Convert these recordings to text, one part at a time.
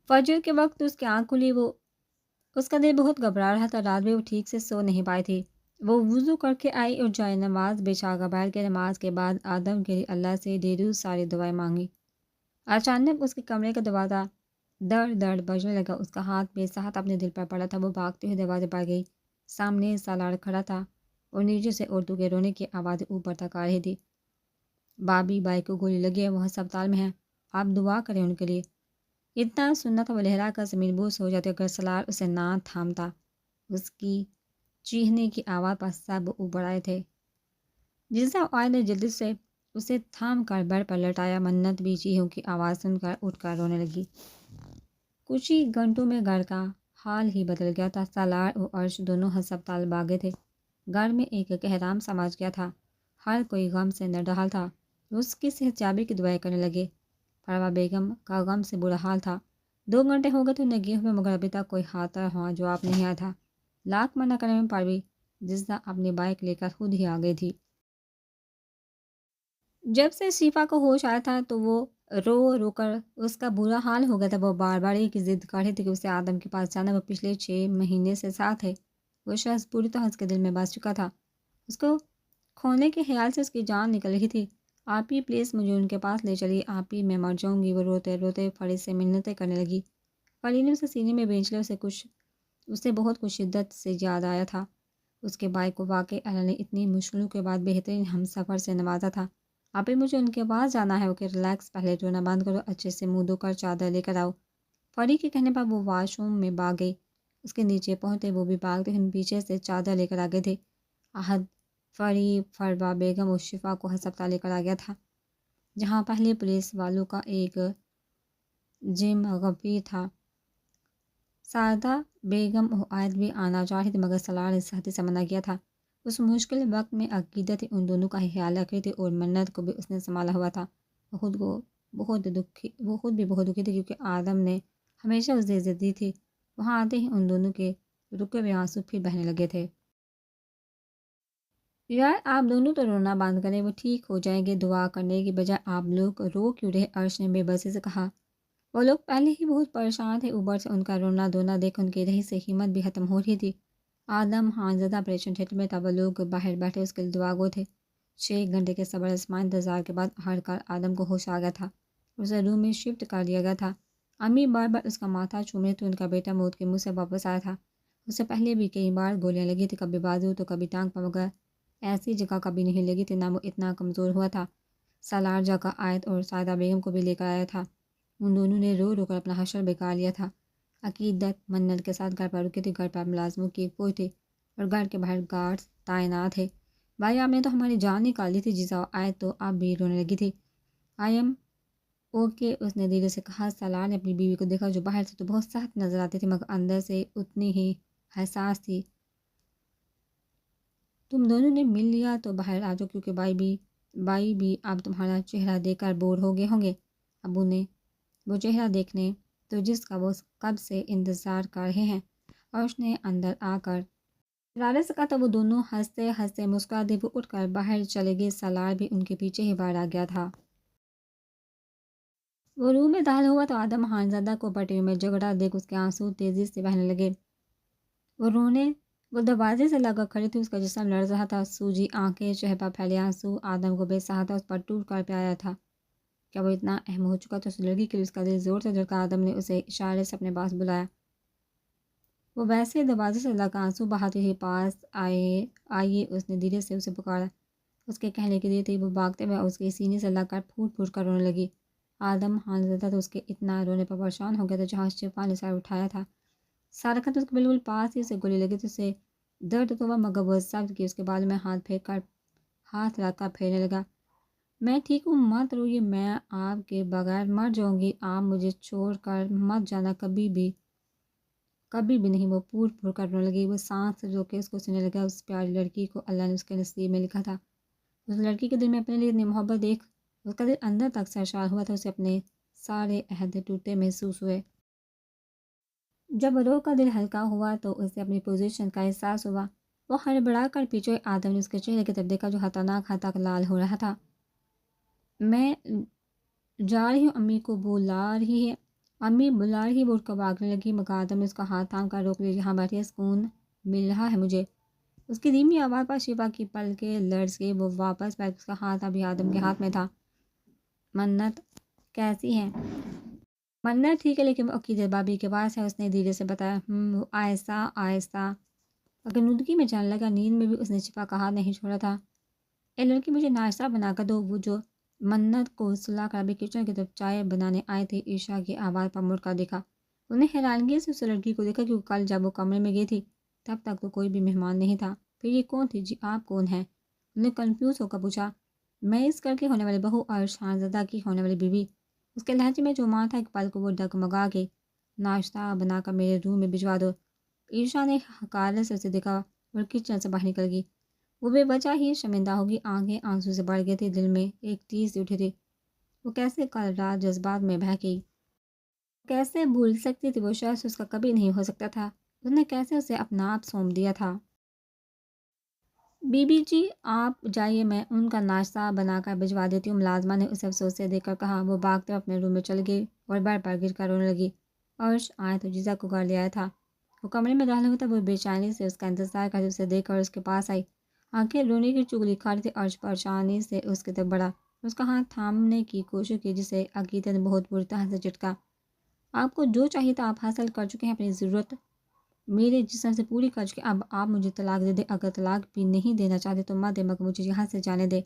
فجر کے وقت اس کی آنکھ کھلی، وہ اس کا دل بہت گھبرا رہا تھا۔ رات میں وہ ٹھیک سے سو نہیں پائی تھی۔ وہ وضو کر کے آئی اور جائے نماز بچھا کر بیٹھ کے نماز کے بعد آدم کے لیے اللہ سے ڈھیروں ساری دعائیں مانگی۔ اچانک اس کے کمرے کا دروازہ دڑ دڑ بجنے لگا۔ اس کا ہاتھ بے ساتھ اپنے دل پر پڑا تھا۔ وہ بھاگتے ہوئے دروازے پر گئی۔ سامنے سالار کھڑا تھا اور نیچے سے عورتوں کے رونے کی آوازیں اوپر تک آ رہی تھی۔ بابی بھائی کو گولی لگی ہے، وہ ہسپتال میں ہیں، آپ دعا کریں ان کے لیے۔ اتنا سننا تھا وہ لہرا کر زمین بوس ہو جاتی، اگر سالار اسے نہ تھامتا۔ اس کی چیخنے کی آواز پر سب اوپر آئے تھے۔ جس آئے نے جلدی سے اسے تھام کر بیڈ پر لٹایا۔ منت بھی چیخوں کی آواز سن کر اٹھ کر رونے لگی۔ کچھ ہی گھنٹوں میں گھر کا حال ہی بدل گیا تھا۔ سالار اور عرش دونوں ہسپتال بھاگے تھے۔ گھر میں ایک کہرام سماج گیا تھا۔ ہر کوئی غم سے نڈال تھا۔ اس کی صحت یابی کی دعائیں کرنے لگے۔ پروہ بیگم کا غم سے برا حال تھا۔ 2 گھنٹے ہو گئے تھے انہیں گئے ہوئے، مگر ابھی تک کوئی ہاتھ ہوا جواب نہیں آیا تھا۔ لاکھ منع کرنے میں پروی جزدہ اپنی بائک لے کر خود ہی آ گئی تھی۔ جب سے شفا کو ہوش آیا تھا تو وہ رو رو کر اس کا برا حال ہو گیا تھا۔ وہ بار بار ایک ضد کر رہی تھی کہ اسے آدم کے پاس جانا۔ وہ پچھلے 6 مہینے سے ساتھ ہے۔ وہ شخص پوری طرح اس کے دل میں بس چکا تھا۔ اس کو کھونے کے خیال سے اس کی جان نکل رہی تھی۔ آپ ہی پلیز مجھے ان کے پاس لے چلیے، آپ ہی میں مر جاؤں گی۔ وہ روتے روتے فرید سے منتیں کرنے لگی۔ فرید نے اسے سینے میں بھینچ لیا۔ اسے بہت کچھ شدت سے یاد آیا تھا۔ اس کے بھائی کو واقعی اللہ نے اتنی مشکلوں کے بعد بہترین ہم سفر سے نوازا تھا۔ آپ ہی مجھے ان کے پاس جانا ہے۔ اوکے ریلیکس، پہلے رونا بند کرو، اچھے سے منہ دھو کر چادر لے کر آؤ۔ فرید کے کہنے پر وہ واش روم میں بھاگ گئی۔ اس کے نیچے پہنچتے وہ بھی بھاگتے ہوئے پیچھے سے چادر لے کر آ گئے تھے۔ احد، فرید، فروا بیگم اور شفا کو ہسپتال لے کر آ گیا تھا، جہاں پہلے پولیس والوں کا ایک جم غفیر تھا۔ سعادہ بیگم اور عائد بھی آنا چاہ رہی تھی، مگر سالار نے سختی سے منع کیا تھا۔ اس مشکل وقت میں عقیدت ان دونوں کا ہی خیال رکھ رہی تھی، اور منت کو بھی اس نے سنبھالا ہوا تھا۔ وہ خود بھی بہت دکھی تھی، کیونکہ آدم نے ہمیشہ اسے عزت دی تھی۔ وہاں آتے ہی ان دونوں کے رکے ہوئے آنسو پھر بہنے لگے تھے۔ یار آپ دونوں تو رونا بند کریں، وہ ٹھیک ہو جائیں گے۔ دعا کرنے کی بجائے آپ لوگ رو کیوں رہے؟ عرش نے بے بسی سے کہا۔ وہ لوگ پہلے ہی بہت پریشان تھے، اوپر سے ان کا رونا دھونا دیکھ ان کی رہی سے ہمت بھی ختم ہو رہی تھی۔ آدم حانزدہ آپریشن تھیٹر میں تھا۔ وہ لوگ باہر بیٹھے اس کے لیے دعا گو تھے۔ 6 گھنٹے کے صبر آزما انتظار کے بعد آخرکار آدم کو ہوش آ گیا تھا۔ اسے روم میں شفٹ کر دیا گیا تھا۔ امی بار بار اس کا ماتھا چوم رہی تھی۔ ان کا بیٹا موت کے منہ سے واپس آیا تھا۔ اسے پہلے بھی کئی بار گولیاں لگی تھی، کبھی بازو تو کبھی ٹانگ پر، مگر ایسی جگہ کبھی نہیں لگی تھی، نہ وہ اتنا کمزور ہوا تھا۔ سالار جگہ عائد اور سعادہ بیگم کو بھی لے کر آیا تھا۔ ان دونوں نے رو رو کر اپنا حشر بیکار لیا تھا۔ عقیدت منت کے ساتھ گھر پر رکی تھی۔ گھر پر ملازموں کی ایک فوج تھی اور گھر کے باہر گارڈز تعینات تھے۔ بھائی آپ نے تو ہماری جان نکال دی تھی۔ جیسا آئے تو آپ بھی رونے لگی تھی۔ آئی ایم اوکے، اس نے دھیرے سے کہا۔ سالار نے اپنی بیوی کو دیکھا، جو باہر سے تو بہت سخت نظر آتی تھی، مگر اندر سے اتنی ہی حساس تھی۔ تم دونوں نے مل لیا تو باہر آ جاؤ، کیونکہ بائی بھی اب تمہارا چہرہ دیکھ کر بور ہو گئے ہوں گے۔ ابو نے وہ چہرہ دیکھنے تو جس کا وہ کب سے انتظار کر رہے ہیں۔ اور اس نے اندر آ کر رارے سے کہا تھا۔ وہ دونوں ہنستے ہنستے مسکراتے وہ اٹھ کر باہر چلے گئے۔ سالار بھی ان کے پیچھے ہی باہر آ گیا تھا۔ وہ روم میں داخل ہوا تو آدم حانزدہ کو پٹریوں میں جھگڑا دیکھ اس کے آنسو تیزی سے بہنے لگے۔ وہ دروازے سے لگا کھڑی تھی، اس کا جسم لرز رہا تھا، سوجی آنکھیں، چہرے پر پھیلے آنسو آدم کو بے سہاتا اس پر ٹوٹ کر پیایا تھا۔ کیا وہ اتنا اہم ہو چکا تھا اس لڑکی کے لیے؟ اس کا دل زور سے دھڑکا۔ آدم نے اسے اشارے سے اپنے پاس بلایا۔ وہ ویسے دروازے سے لگا آنسو بہاتے ہوئے پاس آئیے، اس نے دھیرے سے اسے پکارا۔ اس کے کہنے کی دیر تھی، وہ بھاگتے ہوئے اس کے سینے سے لگ کر پھوٹ پھوٹ کر رونے لگی۔ آدم حانزدہ تو اس کے اتنا رونے پر پریشان ہو گیا تھا، جہاں شفا نے سر اٹھایا تھا۔ سارا خط اس کے بالکل پاس ہی سے گولی لگی تھی۔ اسے درد تو ہوا، مگر وہ صبر کی، اس کے بالوں میں ہاتھ رکھ کر پھیرنے لگا۔ میں ٹھیک ہوں، مت روئیے، میں آپ کے بغیر مر جاؤں گی، آپ مجھے چھوڑ کر مت جانا، کبھی بھی نہیں۔ وہ پھوٹ پھوٹ کر رونے لگی۔ وہ سانس روک کے اس کو سننے لگا۔ اس پیاری لڑکی کو اللہ نے اس کے نصیب میں لکھا تھا۔ اس لڑکی کے دل میں اپنے لیے اتنی محبت دیکھ اس کا دل اندر تک سرشار ہوا تھا۔ اسے اپنے سارے عہد ٹوٹے محسوس ہوئے۔ جب روح کا دل ہلکا ہوا تو اسے اپنی پوزیشن کا احساس ہوا۔ وہ ہڑبڑا کر پیچھے آدم نے اس کے چہرے کی طرف دیکھا، جو خطرناک حد تک لال ہو رہا تھا۔ میں جا رہی ہوں، امی کو بلا رہی ہے، امی بلا رہی وہ اٹھ کر بھاگنے لگی مگر آدم نے اس کا ہاتھ تھام کر روک لیا. یہاں بیٹھے سکون مل رہا ہے مجھے. اس کی دھیمی آواز پر شیبا کی پلکیں لرز گئی. وہ واپس بیٹھ اس کا ہاتھ ابھی آدم کے ہاتھ میں تھا. منت کیسی ہے؟ منت ٹھیک ہے لیکن وہ عقیدت بابی کے پاس ہے. اس نے دھیرے سے بتایا. وہ آہستہ آہستہ اگر نودگی میں جانے لگا. نیند میں بھی اس نے شفا کا ہاتھ نہیں چھوڑا تھا. اے لڑکی مجھے ناشتہ بنا کر دو. وہ جو منت کو سلا کر ابھی کچن کی طرف چائے بنانے آئے تھے عشا کی آواز پر مڑ کر دیکھا. انہیں حیرانگی سے اس لڑکی کو دیکھا کیونکہ کل جب وہ کمرے میں گئی تھی تب تک تو کوئی بھی مہمان نہیں تھا. پھر یہ کون تھی؟ جی آپ کون ہیں؟ انہوں نے کنفیوز ہو کر پوچھا. میں اس گھر کے ہونے والے بہو اور شاہزادہ کی ہونے والی بیوی. اس کے لہجے میں جو ماں تھا ایک پل کو وہ ڈگمگا کے. ناشتہ بنا کر میرے روم میں بھجوا دو. عشا نے حقارت سے اسے دیکھا اور کچن سے باہر نکل گئی. وہ بے وجہ ہی شرمندہ ہوگی. آنکھیں آنسو سے بڑھ گئی تھی. دل میں ایک تیز اٹھی تھی. وہ کیسے کل رات جذبات میں بہہ گئی. کیسے بھول سکتی تھی وہ شخص اس کا کبھی نہیں ہو سکتا تھا. اس نے کیسے اسے اپنا آپ سونپ دیا تھا. بی بی جی آپ جائیے میں ان کا ناشتہ بنا کر بھجوا دیتی ہوں. ملازمہ نے اسے افسوس سے دیکھ کر کہا. وہ بھاگتے اپنے روم میں چل گئی اور بیڈ پر گر کر رونے لگی. عرش آیا تو جیزا کو گھر لے آیا تھا. وہ کمرے میں داخل ہوتا وہ بے چینی سے اس کا انتظار کرتے. اسے دیکھ کر اس کے پاس آئی. آنکھیں رونے کی چگلی کھاڑی تھی. عرش پریشانی سے اس کی طرف بڑھا. اس کا ہاتھ تھامنے کی کوشش کی جسے عقیدت نے بہت بری طرح سے جھٹکا. آپ کو جو چاہیے تھا آپ حاصل کر چکے ہیں. اپنی ضرورت میرے جسم سے پوری کر چکے. اب آپ مجھے طلاق دے دیں. اگر طلاق بھی نہیں دینا چاہتے تو مت دے مگر مجھے یہاں سے جانے دے.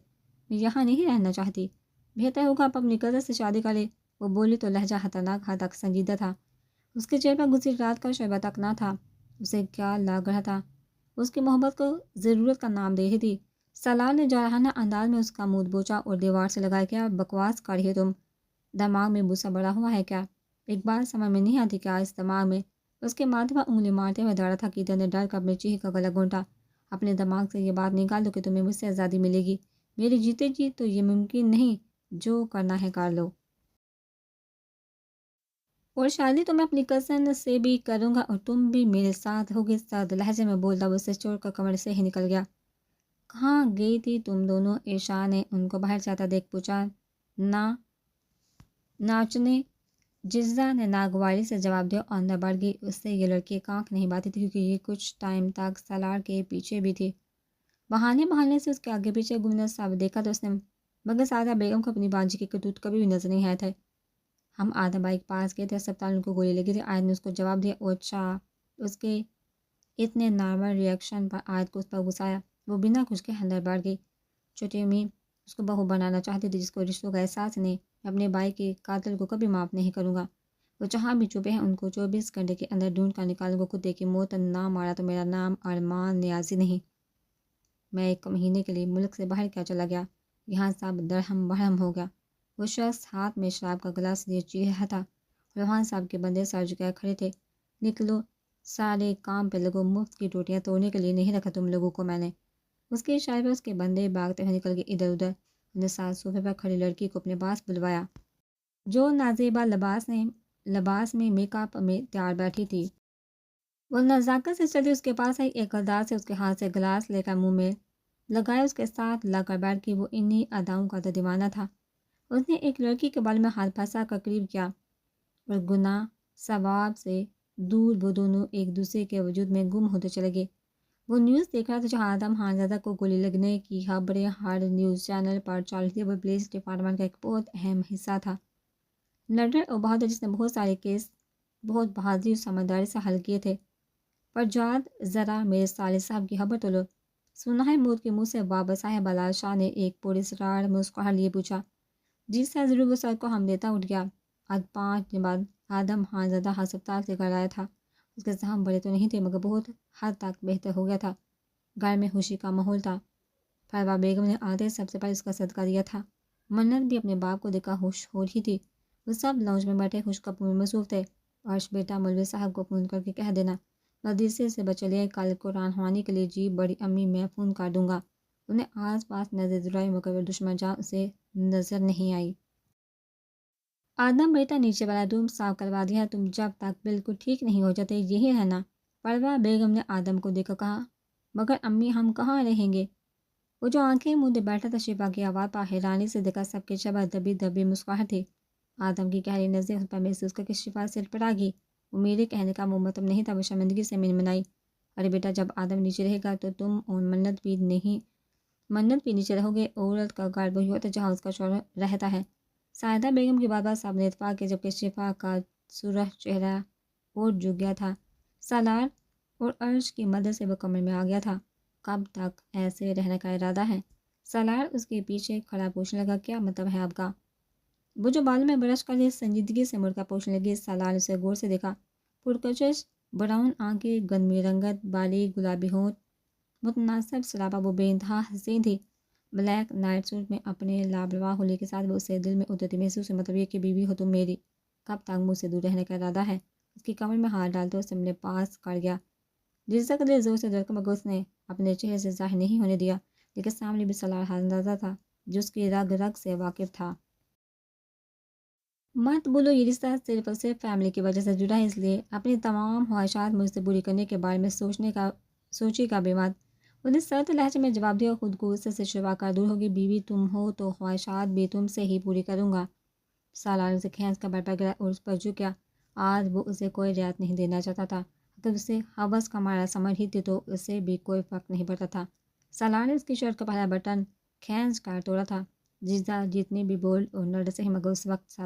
میں یہاں نہیں رہنا چاہتی. بہتر ہوگا آپ اپنی قدر سے شادی کر لیں. وہ بولی تو لہجہ خطرناک حد تک سنجیدہ تھا. اس کے چہرے پر گزری رات کا شعبہ تک نہ تھا. اسے کیا لگ رہا تھا؟ اس کی محبت کو ضرورت کا نام دے رہی تھی. سلار نے جارحانہ انداز میں اس کا منہ بوچا اور دیوار سے لگایا. کیا بکواس کر رہی ہے تم؟ دماغ میں بوسا بڑا ہوا ہے کیا؟ ایک بار سمجھ میں نہیں آتی کیا اس دماغ میں. اس کے ماتھے پر انگلی مارتے ہوئے دوڑا تھا. عقیدت نے ڈر کر اپنے چیخ کا گلا گھونٹا. اپنے دماغ سے یہ بات نکال دو کہ تمہیں مجھ سے آزادی ملے گی. میرے جیتے جی تو یہ ممکن نہیں. جو کرنا ہے کر لو. اور شادی تو میں اپنی کزن سے بھی کروں گا اور تم بھی میرے ساتھ ہوگی. سرد لہجے میں بولتا وہ اسے چھوڑ کر کمرے سے ہی نکل گیا. کہاں گئی تھی تم دونوں؟ عشا نے ان کو باہر جاتا دیکھ پوچھا. ناچنے. جزا نے ناگواری سے جواب دیا اور اندر بڑھ گئی. اس سے یہ لڑکی ایک آنکھ نہیں باتی تھی کیونکہ یہ کچھ ٹائم تک سالار کے پیچھے بھی تھی. بہانے سے اس کے آگے پیچھے گھومنا سب دیکھا تو اس نے مگر سعادہ بیگم کو اپنی بانجی کے کرتوت کبھی بھی نظر نہیں آئے تھے. ہم آدھا بائک پاس گئے تھے. اسپتال ان کو گولی لگی تھی. آیت نے اس کو جواب دیا. اچھا. اس کے اتنے نارمل ریئیکشن پر آیت کو اس پر غصہ. وہ بنا کچھ کے اندر بڑھ گئی. چھوٹی امی اس کو بہو بنانا چاہتی تھی جس کو رشتوں کا احساس نہیں. میں اپنے بھائی کے قاتل کو کبھی معاف نہیں کروں گا. وہ جہاں بھی چھپے ہیں ان کو 24 گھنٹے کے اندر ڈھونڈ کر نکالوں گا. کتے کی موت نہ مارا تو میرا نام ارمان نیازی نہیں. میں 1 مہینے کے لیے ملک سے باہر کیا چلا گیا. یہاں سب درہم برہم ہو گیا. وہ شخص ہاتھ میں شراب کا گلاس لیے چیخ رہا تھا. روحان صاحب کے بندے سر جھکائے کھڑے تھے. نکلو سارے کام پہ لگو. مفت کی ٹوٹیاں توڑنے کے لیے نہیں رکھا تم لوگوں کو میں نے. اس کے اشارے پر اس کے بندے بھاگتے ہوئے نکل گئے ادھر ادھر. انہیں ساتھ صوفے پر کھڑی لڑکی کو اپنے پاس بلوایا جو نازیبا لباس میں میک اپ میں تیار بیٹھی تھی. وہ نزاکت سے چلی اس کے پاس آئی. ایک انداز سے اس کے ہاتھ سے گلاس لے کر منہ میں لگایا. اس کے ساتھ لگ کر بیٹھ گئی. وہ انہی اداؤں کا تو دیوانہ تھا. اس نے ایک لڑکی کے بال میں ہاتھ پھنسا کر قریب کیا اور گناہ ثواب سے دور وہ دونوں ایک دوسرے کے وجود میں گم ہوتے چلے گئے. وہ نیوز دیکھ رہا تھا جہاں آدم خانزادہ کو گولی لگنے کی خبریں ہر نیوز چینل پر چل رہی تھی. وہ پولیس ڈپارٹمنٹ کا ایک بہت اہم حصہ تھا. لڑر اور بہادر جس نے بہت سارے کیس بہت بہادری اور سمجھداری سے حل کیے تھے. پر جاد ذرا میرے سالے صاحب کی خبر تو لو. سنا ہے موت کے منہ سے واپس آیا. بلال شاہ نے ایک پراسرار مسکراہٹ لیے پوچھا. جی سر ضرور. وہ سر کو ہم دیتا اٹھ گیا. آج 5 دن بعد آدم خانزادہ ہسپتال سے گھر آیا تھا. اس کے زخم بڑے تو نہیں تھے مگر بہت حد تک بہتر ہو گیا تھا. گھر میں خوشی کا ماحول تھا. پروا بیگم نے آتے سب سے پہلے اس کا صدقہ دیا تھا. منت بھی اپنے باپ کو دیکھا خوش ہو رہی تھی. وہ سب لاؤنج میں بیٹھے خوش کپوں میں مصروف تھے. عرش بیٹا مولوی صاحب کو فون کر کے کہہ دینا مدرسے سے بچے کل قرآن خوانی کے لیے. جی بڑی امی میں فون کر دوں گا. انہیں آس پاس نظر دوڑائی مگر دشمن جہاں اسے نظر نہیں آئی. آدم بیٹا نیچے والا روم صاف کروا دیا. تم جب تک بالکل ٹھیک نہیں ہو جاتے یہی رہنا. پروا بیگم نے آدم کو دیکھ کر کہا. مگر امی ہم کہاں رہیں گے؟ وہ جو آنکھیں مودے بیٹھا تھا شفا کی آواز پر حیرانی سے دیکھا. سب کے شبہ دبی دبی مسکراہٹ تھی. آدم کی گہری نظریں اس پر محسوس کر کے شفا سے پڑا گئی۔ وہ میرے کہنے کا مطلب نہیں تھا، وہ شرمندگی سے منمنائی۔ ارے بیٹا، جب آدم نیچے رہے گا تو تم اور منت بھی نیچے رہو گے۔ عورت کا گھر وہی ہوتا ہے جہاں اس کا شوہر رہتا ہے۔ سائدہ بیگم کی بات صاحب نے اتفاق کیا، جبکہ شفا کا سرخ چہرہ اور جھک گیا تھا۔ سالار اور عرش کی مدد سے وہ کمرے میں آ گیا تھا۔ کب تک ایسے رہنے کا ارادہ ہے؟ سالار اس کے پیچھے کھڑا پوچھنے لگا، کیا مطلب ہے آپ کا؟ وہ جو بالوں میں برش کر سنجیدگی سے مڑ کر پوچھنے لگی۔ سالار اسے غور سے دیکھا۔ پرکشش براؤن آنکھیں، گندمی رنگت، باریک گلابی ہونٹ، متناسب سراپا، وہ بے انتہا حسین تھی۔ بلیک نائٹ سوٹ میں اپنے لابلوا حلیے کے ساتھ وہ اسے دل میں اترتی محسوس ہوئی۔ مطلب یہ کہ بیوی ہو تم میری، کب تک مجھ سے دور رہنے کا ارادہ ہے؟ اس کی کمر میں ہاتھ ڈالتے اس سے اپنے پاس کر گیا۔ جیسا کہ دل زور سے دھڑکا مگر اس نے اپنے چہرے سے ظاہر نہیں ہونے دیا، لیکن سامنے بھی سالار اندازہ تھا جو اس کی رگ رگ سے واقف تھا۔ مت بولو، یہ رشتہ صرف اور صرف فیملی کی وجہ سے جڑا ہے، اس لیے اپنی تمام خواہشات مجھ سے پوری کرنے کے بارے میں سوچی کا بے مات۔ اس نے سرد لہجے میں جواب دیا، خود کو غصے سے شروا کر دور ہوگی۔ بیوی تم ہو تو خواہشات بھی تم سے ہی پوری کروں گا۔ سالار اسے کھینچ کر بیٹھ گیا اور اس پر جھک گیا۔ آج وہ اسے کوئی رعایت نہیں دینا چاہتا تھا۔ اگر اسے ہوس کا مارا سمجھ تھی تو اسے بھی کوئی فرق نہیں پڑتا تھا۔ سالار نے اس کی شرٹ کا پہلا بٹن کھینچ کر توڑا تھا۔ جیزا جتنی بھی بول اور نرس سے مگر اس وقت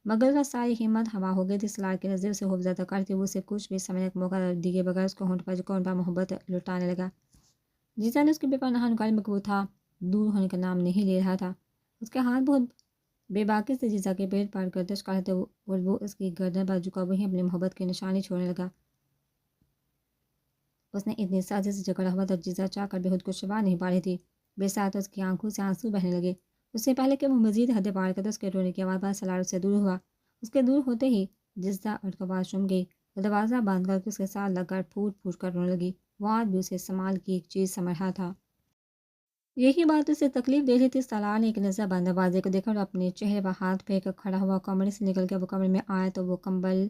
مگر کا ساری ہمت ہوا ہو گئی تھی۔ سالار کی نظر سے خوف زدہ کرتی وہ اسے کچھ بھی سمجھنے کا موقع دیے بغیر اس کو ہونٹ پر محبت لٹانے لگا۔ جیزا نے اس کی بے پناہ نکالی مگر وہ تھا دور ہونے کا نام نہیں لے رہا تھا۔ اس کے ہاتھ بہت بے باکی سے جیزا کے پیٹ پر گردش کر رہے تھے اور وہ اس کی گردن پر جھکا وہیں اپنی محبت کی نشانی چھوڑنے لگا۔ اس نے اتنی سازش سے جکڑا ہوا تھا، جیزا چاہ کر بھی خود کو شبا نہیں پا رہی تھی۔ بے ساتھ اس کی آنکھوں سے آنسو بہنے لگے۔ اس سے پہلے کہ وہ مزید حد پار کرتا، اس کے رونے کی آواز پر سالار اس سے دور ہوا۔ اس کے دور ہوتے ہی جیزا اٹھ کر واش روم گئی اور دروازہ بند کر کے اس کے ساتھ لگ کر پھوٹ پھوٹ کر رونے لگی۔ وہ آج بھی اسے سمال کی ایک چیز سمجھ رہا تھا۔ یہی بات اسے تکلیف دے رہی تھی۔ سالار نے ایک نظر بند دروازے کو دیکھا اور اپنے چہرے پر ہاتھ پھیر کر کھڑا ہوا کمرے سے نکل گیا۔ وہ کمرے میں آیا تو وہ کمبل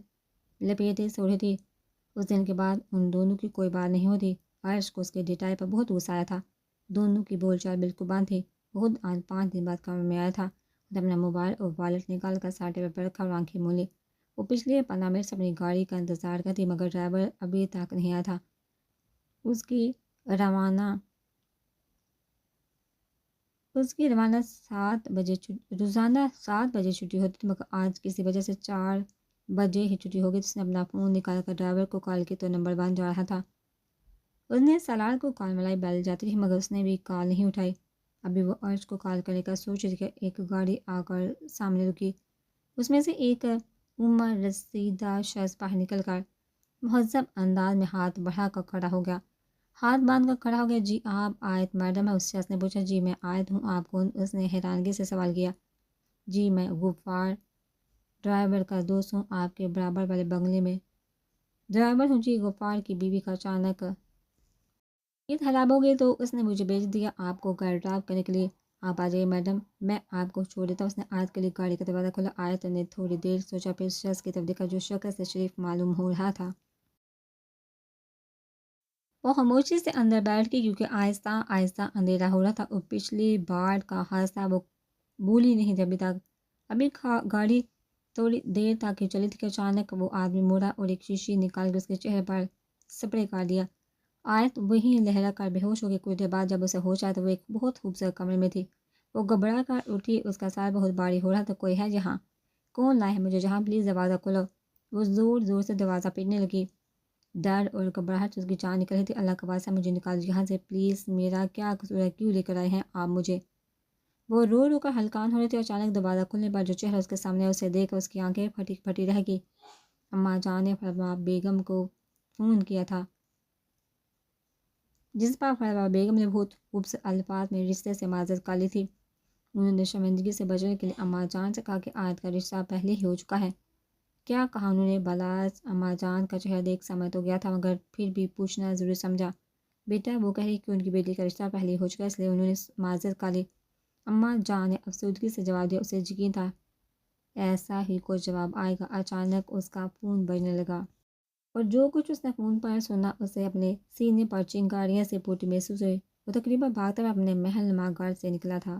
لپیٹے سو رہی تھی۔ اس دن کے بعد ان دونوں کی کوئی بات نہیں ہوتی۔ عرش کو اس کے ڈیٹائی پر بہت غصہ آیا تھا۔ دونوں کی بول چال بالکل بند تھی۔ وہ خود آج 5 دن بعد کمرے میں آیا تھا اور اپنا موبائل اور والٹ نکال کر ساٹے پر رکھا اور آنکھیں مولی۔ وہ پچھلے 15 منٹ سے اپنی گاڑی کا انتظار کرتی مگر ڈرائیور ابھی تک نہیں آیا تھا۔ اس کی روزانہ 7 بجے چھٹی ہوتی تھی مگر آج کسی وجہ سے 4 بجے ہی چھٹی ہو گئی۔ اس نے اپنا فون نکال کر ڈرائیور کو کال کی تو نمبر بند جا رہا تھا۔ اس نے سالار کو کال ملائی، بیل جاتی رہی مگر اس نے بھی کال نہیں اٹھائی۔ ابھی وہ عرش کو کال کرنے کا سوچ رہی کہ ایک گاڑی آ کر سامنے رکی۔ اس میں سے ایک عمر رسیدہ شخص باہر نکل کر مہذب انداز میں ہاتھ بڑھا کر کھڑا ہو گیا، ہاتھ باندھ کر کھڑا ہو گیا۔ جی آپ آیت میڈم ہے؟ اس شخص نے پوچھا۔ جی میں آیت ہوں، آپ کون؟ اس نے حیرانگی سے سوال کیا۔ جی میں غفار ڈرائیور کا دوست ہوں، آپ کے برابر والے بنگلے میں ڈرائیور ہوں۔ جی غفار کی بیوی کا اچانک نیند خراب ہو گئی تو اس نے مجھے بھیج دیا آپ کو گھر ڈراپ کرنے کے لیے۔ آپ آ جائیے میڈم، میں آپ کو چھوڑ دیتا ہوں۔ اس نے آیت کے لیے گاڑی کا دروازہ کھولا۔ آیت نے تھوڑی دیر سوچا، پھر اس شخص کی طرف دیکھا جو شکل سے شریف معلوم ہو رہا تھا۔ وہ خاموشی سے اندر بیٹھ گئی کیونکہ آہستہ آہستہ اندھیرا ہو رہا تھا اور پچھلی بار کا حادثہ وہ بھولی نہیں تھی ابھی تک۔ ابھی گاڑی تھوڑی دیر تک ہی چلی تھی کہ اچانک وہ آدمی مڑا اور ایک شیشی نکال کے اس کے چہرے پر سپرے کر دیا۔ آیت وہیں لہرا کر بے ہوش ہو گئی۔ کچھ دیر بعد جب اسے ہوش آیا تو وہ ایک بہت خوبصورت کمرے میں تھی۔ وہ گھبرا کر اٹھی، اس کا سر بہت بھاری ہو رہا تھا۔ کوئی ہے یہاں؟ کون لائے ہے مجھے جہاں؟ پلیز دروازہ کھولو۔ وہ زور زور سے دروازہ پیٹنے لگی۔ ڈر اور گھبراہٹ سے اس کی جان نکل رہی تھی۔ اللہ کا واسطہ مجھے نکال دو یہاں سے پلیز، میرا کیا قصور ہے، کیوں لے کر آئے ہیں آپ مجھے؟ وہ رو رو کر ہلکان ہو رہی تھی اور اچانک دروازہ کھلنے پر جو چہرہ اس کے سامنے اسے دیکھ کر اس کی آنکھیں پھٹی پھٹی رہ گئی۔ اماں جان نے فروا بیگم کو فون کیا تھا، جس پر فروا بیگم نے بہت خوبصورت الفاظ میں رشتے سے معذرت کر لی تھی۔ انہوں نے شرمندگی سے بچنے کے لیے اماں جان سے کہا کہ آیت کا رشتہ پہلے ہی ہو چکا ہے۔ کیا کہا انہوں نے؟ بلاس اماں جان کا چہرہ دیکھ سمجھ تو گیا تھا مگر پھر بھی پوچھنا ضروری سمجھا۔ بیٹا وہ کہہ رہی کہ ان کی بیٹی کا رشتہ پہلے ہی ہو چکا ہے، اس لیے انہوں نے معذرت کر لی۔ اماں جان نے افسردگی سے جواب دیا۔ اسے یقین تھا ایسا ہی کچھ جواب آئے گا۔ اچانک اس کا فون بجنے لگا اور جو کچھ اس نے فون پر سنا اسے اپنے سینے پر چنگاریاں سے پھوٹی محسوس ہوئی۔ وہ تقریباً بھاگتا ہوا اپنے محل نما گھر سے نکلا تھا۔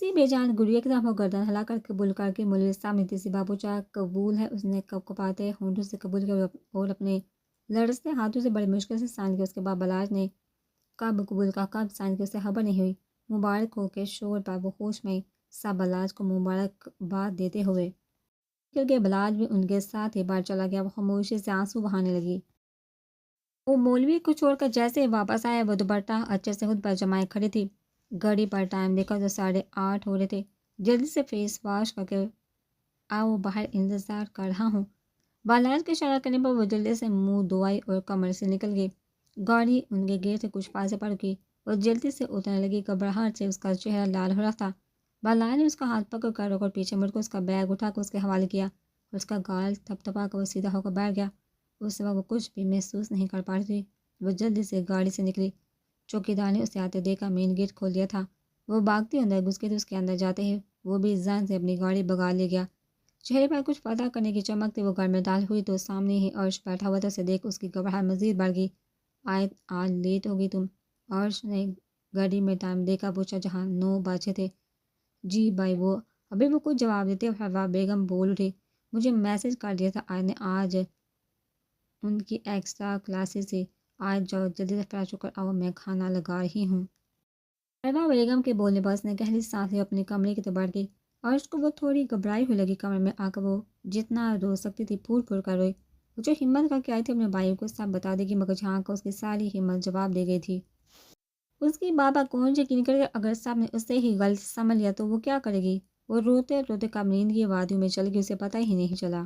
سی بے جان گڑیا کی طرف وہ گردن ہلا کر قبول کر کے مولوی صاحب نے تیسری بابو چاہ قبول ہے اس نے کپ کپاتے ہونٹوں سے قبول کیا اور اپنے لڑستے ہاتھوں سے بڑی مشکل سے سائن کیا۔ اس کے بعد بلاج نے کب قبول کا کب سائن کی اسے خبر نہیں ہوئی۔ مبارک ہو کے شور پر وہ ہوش میں سب بلاج کو مبارکباد دیتے ہوئے نکل کے بلاج بھی ان کے ساتھ ہی باہر چلا گیا۔ وہ خاموشی سے آنسو بہانے لگی۔ وہ مولوی کو چھوڑ کر جیسے ہی واپس آیا وہ دوپٹہ اچھے سے خود پر جمائے کھڑی تھی۔ گھڑی پر ٹائم دیکھا تو 8:30 ہو رہے تھے۔ جلدی سے فیس واش کر کے آؤ باہر انتظار کر رہا ہوں۔ بالاج کے اشارہ کرنے پر وہ جلدی سے منہ دھوائی اور کمر سے نکل گئی۔ گاڑی ان کے گیٹ سے کچھ فاصلے پر رکی اور جلدی سے اترنے لگی۔ گھبراہٹ سے اس کا چہرہ لال ہو رہا تھا۔ بالاج نے اس کا ہاتھ پکڑ کر روک کر پیچھے مڑ کر اس کا بیگ اٹھا کر اس کے حوالے کیا اور اس کا گال تھپ تھپا کر وہ سیدھا ہو کر بیٹھ گیا۔ اس وقت وہ کچھ بھی محسوس نہیں کر پا رہی تھی۔ وہ جلدی سے گاڑی سے نکلی۔ چوکیدار نے اسے آتے دیکھا مین گیٹ کھول دیا تھا۔ وہ بھاگتی اندر گھس گئی تو اس کے اندر جاتے ہی وہ بھی ذہن سے اپنی گاڑی بگا لے گیا۔ چہرے پر کچھ پتہ کرنے کی چمک تھی۔ وہ گھر میں داخل ہوئی تو سامنے ہی عرش بیٹھا ہوا تھا۔ اسے دیکھ اس کی گھبراہٹ مزید بڑھ گئی۔ آج لیٹ ہو گئی تم؟ عرش نے گھڑی میں ٹائم دیکھا پوچھا جہاں 9 بجے تھے۔ جی بھائی وہ کچھ جواب دیتے حوا بیگم بول اٹھی۔ مجھے میسج کر دیا تھا آج ان کی ایکسٹرا کلاسز تھی۔ آج جاؤ جلدی سے فریش ہو کر آؤ میں کھانا لگا رہی ہوں۔ حوا بیگم کے بولنے پر اس نے گہری سانس لی اپنی کمرے کی طرف بڑھ گئی۔ عرش کو وہ تھوڑی گھبرائی ہوئی لگی۔ کمرے میں آ کر وہ جتنا رو سکتی تھی پھول پھول کر روئی۔ وہ جو ہمت کر کے آئی تھی اپنے بھائی کو سب بتا دے گی مگر جہاں کا اس کی ساری ہمت جواب دے گئی تھی۔ اس کی بابا کون یقین کرے اگر سب نے اسے ہی غلط سمجھ لیا تو وہ کیا کرے گی؟ وہ روتے روتے کب نیند کی وادیوں میں چل گئی اسے پتہ ہی نہیں چلا۔